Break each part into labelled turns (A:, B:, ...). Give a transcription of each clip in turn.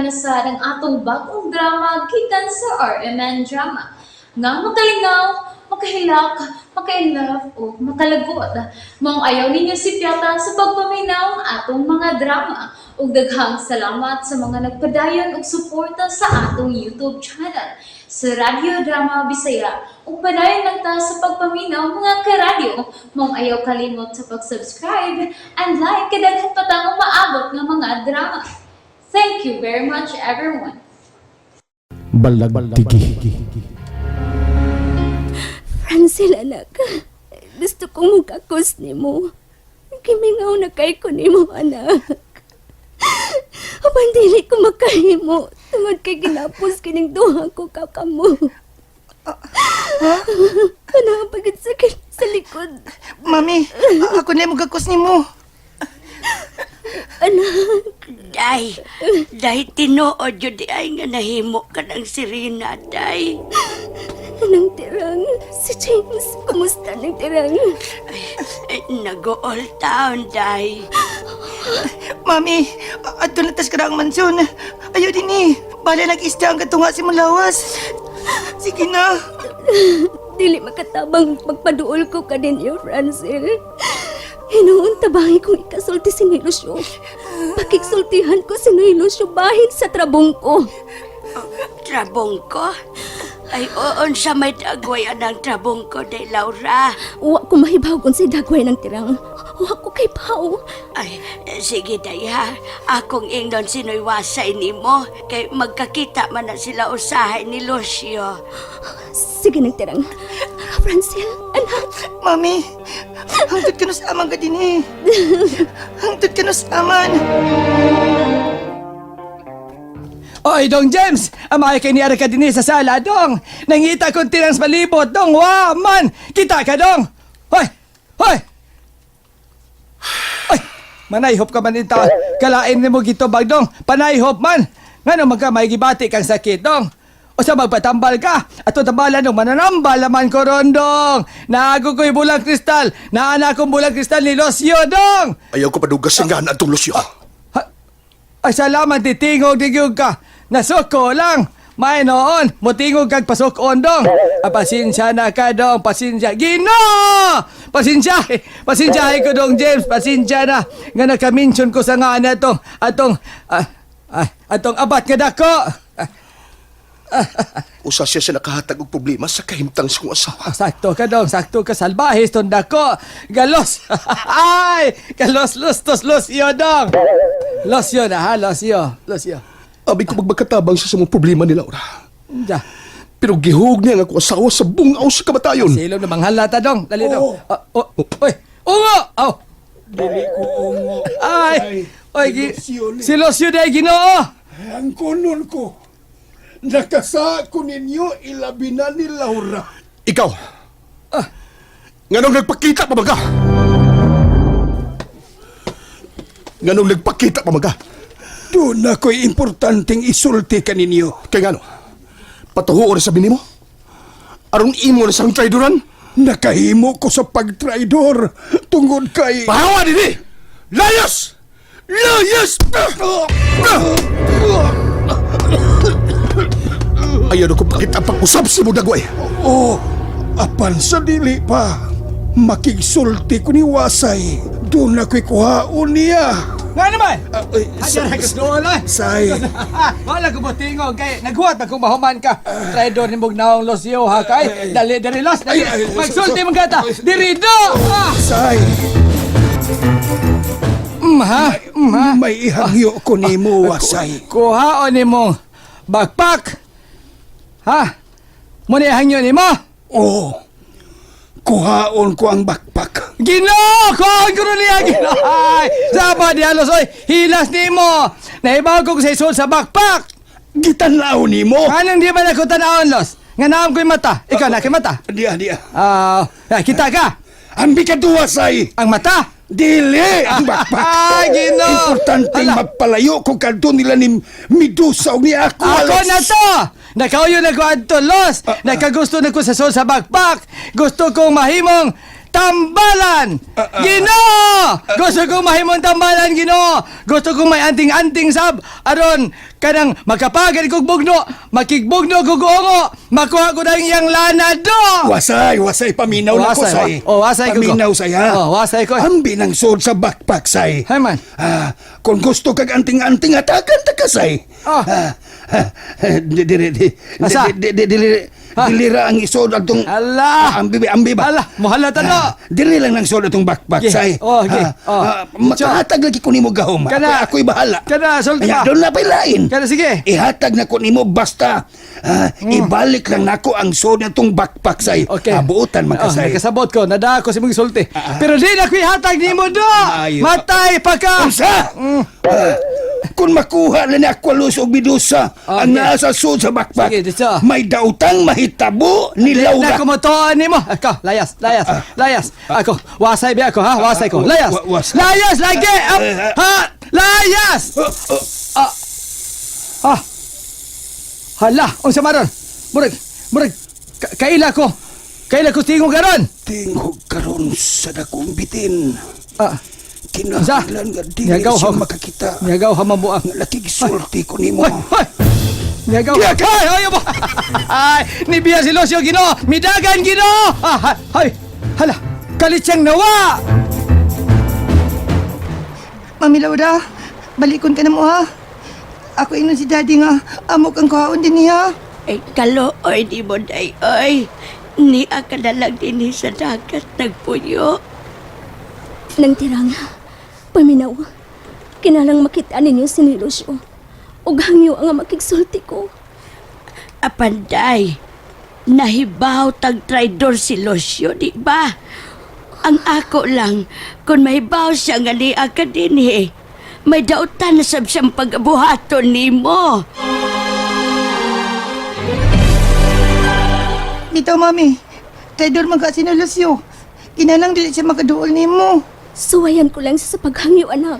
A: na sa ng atong bagong drama gikan sa RMN Drama. Nga makalingaw, makahilak, maka-inlove o makalagot. Maong ayaw ninyo si Piata sa pagpaminaw atong mga drama. Ug daghang salamat sa mga nagpadayon ug suporta sa atong YouTube channel sa Radio Drama Bisaya. Ug padayon lang ta sa pagpaminaw mga karadyo. Maong ayaw kalimot sa pag-subscribe and like kadaghan pa ta maabot ng mga drama. Thank you very much everyone.
B: Balagtigi.
C: Francel, anak. Gusto kong magkakos ni mo. Kimingaw na kay ko ni mo, anak. Apan dili ko makahimo. Tungod kay ginapos kining duha ko kakamo. Kanang pagit sakit sa likod.
D: Mami, ako na magkakos ni mo.
C: Anak.
E: Day tinuod yun di ay nga nahimo ka ng sirina, day.
C: Anong tirang? Si James, kumusta ng tirang?
E: Ay, nag-all town, day.
D: Mami, ato na tas karang mansyon. Ayaw din eh. Bala nag-isda ang katunga si Malawas. Sige na.
C: Dili makatabang magpaduol ko ka din iyo, Francel. Hinuon tabahin kong ikasulti si Nilusyo. Pakiksultihan ko si Nilusyo bahin sa trabong ko.
E: Trabong ko? Ay, oon siya may dagway anang trabong ko, day Laura.
C: Uwa ko mahibaw kung si Dagway ng tirang. Uwa ko kay Pao.
E: Ay, sige, day ha. Akong ingnon sino'y wasay ni mo. Kay magkakita man na sila usahay ni Lucio.
C: Sige ng tirang. Francel, anak.
D: Mami, hangtod ka na sa amang ka din eh. Hangtod ka na sa aman.
B: Oy, Dong James! Amay kay niara ka din sa sala, Dong! Nangita kong tirang sa palibot, Dong! Wow, man! Kita ka, Dong! Hoy! Hoy! Oy! Manayhop ka man ito. Kalain ni mo gitubag, Dong! Panayhop man! Ngano magka may gibati kang sakit, Dong! O sa magpatambal ka! Ato tambalan nung mananambal naman ko ron, Dong! Naago ko'y bulang kristal! Naana kong bulang kristal ni Lucio, Dong!
F: Ayaw ko padugas ang gana itong Lucio.
B: Ay, salamat, titingog-tingog ka. Nasuko lang. May noon, mutingog kag pasukon, Dong. Pasensya na ka, Dong. Pasensya. Gino! Pasensya. Pasensya ko, Dong James. Pasensya na. Nga nagka-mention ko sa nga na atong abat nga dako.
F: Usa siya sa nakahatag og problema sa kahimtang sa kong asawa.
B: Sakto ka, Dong. Sakto ka. Salbahis, ton dako. Galos. Ay! Galos, lustos, Lucio, Dong. Lucio na, ha? Lucio.
F: Abi ko magmagkatabang siya sa mga problema ni Laura.
B: Ja.
F: Pero gihug niya nga akong asawa sa bungaw sa kamatayon.
B: Silog na manghalata, Dong. Dali, Dong. Oy! Ungo! Oh!
G: Dili ko ungo.
B: Ay! Oy,
G: Lucio ni.
B: si Lucio na ginoo!
G: Ang kunon ko. Nakasa ko ninyo ilabi na ni Laura.
F: Ikaw! Nganong nagpakita pa maga? Nganong nagpakita pa maga?
G: Doon ako'y importanteng isulti ka ninyo.
F: Kaya ngano? Patuhuon sa bini mo? Aron imo na sang traidoran?
G: Nakahimo ko sa pagtraidor tungod kay...
F: Pahawa din Layas! Layas! Ayaw na ko pakita ang pag-usap si Budagway.
G: Oh, apan sa dili pa. Makigsulti ko ni Wasay. Doon ako'y kuhaon niya.
B: Nga naman!
G: Say.
B: Hajar hagas doon lang!
G: Say.
B: Wala ko butingog kay naghuwat na kung mahuman ka. Traidor ni Bugnaong Lucio ha kay. Dali, Los. Dali. Magsulti mong gata. Dirido!
G: Say.
B: Ha?
G: May ihangyo ko ni mo, Wasay.
B: Kuhaon ni mong backpack. Ha? Muna ihangyo ni mo?
G: Oh, kuhaon ko ang backpack.
B: Ginoo! Kuhaon ko rin niya, Ginoo! Ay! Saba di halos, oy! Hilas ni mo! Naibaw ko sa isul sa backpack!
G: Gitanlaw ni mo.
B: Anong di ba na ko tanawon, Los? Nga naam ko'y mata. Ikaw na, kay mata.
G: Dia.
B: Kita ka!
G: Ang bikaduwa, Say.
B: Ang mata!
G: Dili ang backpack.
B: Ay, Ginoo!
G: Importanteng
B: Hala.
G: magpalayo ko kadto nila ni Medusa o ni ako.
B: Ako na to! Nakauyo na ko adto, Los! Nakagusto na ko sa sul sa backpack! Gusto kong mahimong tambalan. Ginoo! Gusto ko mahimong tambalan, Ginoo. Gusto ko may anting-anting sab aron kanang makapagad kog bugno, makigbugno kog ongo, makuha ko dang iyang lana do.
G: Wasay, paminaw na ko, say.
B: Wasay ko.
G: Paminaw, say, ha?
B: Wasay ko.
G: Ambi ng sod sa backpack, say.
B: Hay man.
G: Kung gusto kag anting-anting, atakan ta ka, say.
B: Asa?
G: Dilira ang isod atong
B: Ala!
G: ambi ba?
B: Ala, muhalata no.
G: Dili lang ng sod atong backpack,
B: Okay.
G: say.
B: Okay.
G: Makahatag lagi ko nimo gahom.
B: Kana.
G: Ako'y bahala.
B: Kana, sulti
G: Kaya
B: ka.
G: doon na pailain.
B: Kana, sige.
G: Ihatag na ko nimo basta ibalik lang nako ang sod natong backpack, say.
B: Okay.
G: Buutan man ka, say.
B: Nakasabot ko, nada ko si mong sulti. Pero di na ko ihatag ni mo do.
G: Ayo.
B: Matay pa ka.
G: Unsa? Kung makuha na ni Aqualus o Medusa ang
B: Okay.
G: nasa sud sa backpack,
B: Sige, dito.
G: may dautang mahitabo ni
B: Na
G: Laura.
B: kumutuan ni mo. Ako, layas. Ako, wasay ba ako, ha? Wasay ko. Layas.
G: Wasay.
B: Layas lagi. Ha? Layas. Hala, unsa maron? Murag, kaila ko tingog garon.
G: Tingog karon sa dakong bitin.
B: Unsa?
G: Kinahanglan nga dili
B: Nyagaw,
G: siya
B: ha?
G: makakita.
B: Nyagaw hamabuang.
G: Nga nakigsulti ko nimo.
B: Hoy! Nyagaw. Ay, ayaw mo. Ay, nibiya si Lucio, Ginoo. Midagan, Ginoo. Ay, hala. Kalit siyang nawa.
D: Mami Laura, balikon ka na mo, ha? Ako inon si Daddy nga, amok ang kaon din niya.
E: Ay, kalooy di mo, day, oy. Ni ka na lang din sa dagat nagpuyo.
C: Nang tirang, paminaw, kinalang makita ninyo si Lucio. Ug hangyo ang makigsulti ko.
E: Apanday, nahibaw tag traidor si Lucio, di ba? Ang ako lang, kung mahibaw siya nga ni ka din may dautan na sab siyang pagbuhaton ni mo.
D: Bitaw, Mami. Traidor man ka si Lucio. Kinalang dili siya makaduol nimo.
C: Suwayan ko lang siya sa paghangyo, anak.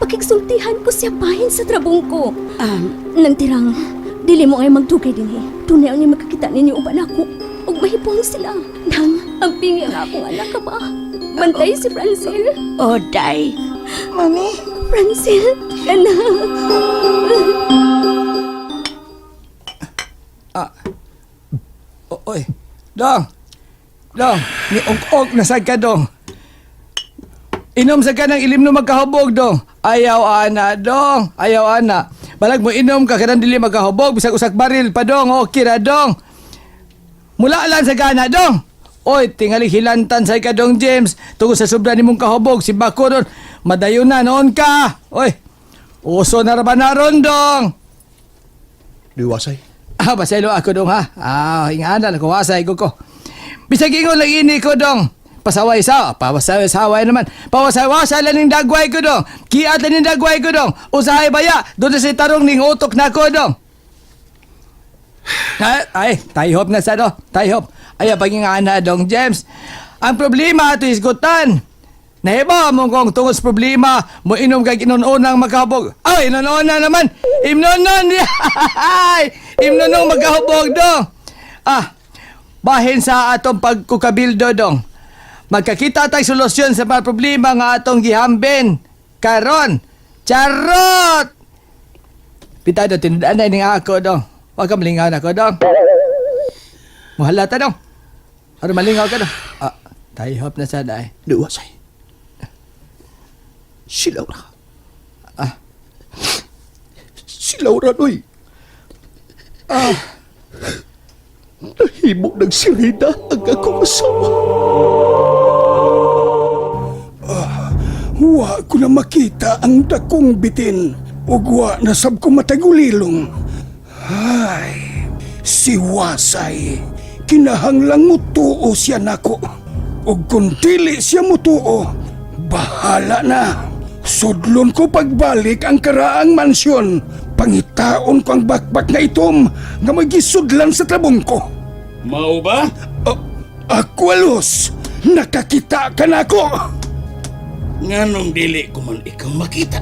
C: Pakigsultihan ko siya pahin sa trabong ko. Nang tirang, dili mo ay magdugay din Tunay ang makakita ninyo uban ako. Ug mahipong sila. Nang, ang pingi ang akong anak ka ba? Bantay si Francel.
E: O, day.
D: Mami,
C: Francel, anak.
B: Oy, Dong, ni og nasag ka, Dong. Inom sa ka ng ilim no magkahubog, Dong. Ayaw ana, Dong. Ayaw ana. Balag mo inom ka, kanang dili magkahubog, bisag usak baril pa, Dong. Okay ra, Dong. Mula lang sa gana, Dong. Oy, tingali hilantan sa ka, Dong James. Tungkol sa sobra ni mong kahubog, si Bako ron. Madayon na, noon ka. Oy, uso na raban na ron, Dong.
F: Liwasay.
B: Baselo ako, Dong, ha? Hinganan ako, wasay ko. Bisag ingon lang ini ko, Dong. Pawasaway naman. Pawasaway lang ning dagway ko, Dong. Kiat lang ning dagway ko, Dong. Usahay baya. Doon na si tarong ning utok na ko, Dong. Ay, tayhop na sa, Dong. Tayhop. Ay, pagingana, Dong James. Ang problema ito isgutan. Nahiba mo kung tungos problema mo inom kag inununang magkahubog. Ay, inununang naman. Imnunon. Imnunong magkahubog, Dong. Bahin sa atong pagkukabildo, Dong. Magkakita tayong solusyon sa mga problema nga atong gihambin. Karon. Charot! Pitado, tinudaan na nga ako, Dong. Huwag ka malingaw na ako, Dong. Muhalata, Dong. Ano malingaw ka, Dong? Tayhop na sa daay.
F: Liwasay. Si Laura. Si Laura, noy. Nahimo ng sirida ang akong asawa.
G: Wa ko na makita ang dakong bitin. Ug wa na sab ko matagulilong. Ay, si Wasay. Kinahanglang mutuo siya nako. Ug kung dili siya mutuo, bahala na. Sudlon ko pagbalik ang karaang mansyon. Pangitaon ko ang bakbak na itom nga magisudlan sa trabong ko.
H: Mao ba?
G: Aqualus, nakakita ka na ako.
H: Nganong dili ko man ikaw makita.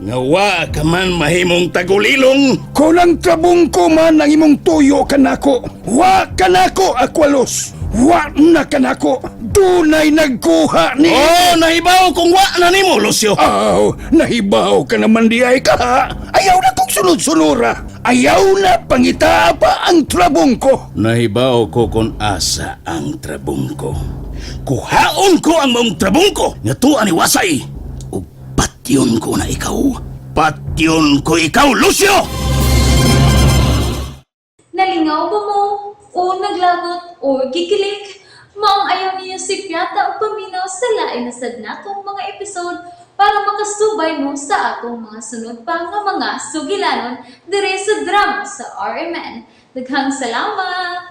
H: Nawa ka man mahimong tagulilong.
G: Kung ang trabong ko man ang imong tuyo ka nako, wa ka nako, Aqualus. Wa na ka nako. Dunay nagkuha ni...
H: Oh, nahibaw kung wa na nimo, Lucio.
G: Aw, nahibaw ka naman di ay ka ha. Ayaw na kong sunod-sunura. Ayaw na pangita pa ang trabong ko.
H: Nahibaw ko kung asa ang trabong ko. Kuhaon ko ang mong trabong ko. Nga tuan ni Wasay. O patyon ko na ikaw. Patyon ko ikaw, Lucio!
A: Nalingaw ba mo? O naglagot? O gikilik? Maong ayaw niyo si Piata o paminaw sa lain na sad natong mga episode para makasubay mo sa atong mga sunod pa nga mga sugilanon dire sa drama sa RMN. Daghang salamat!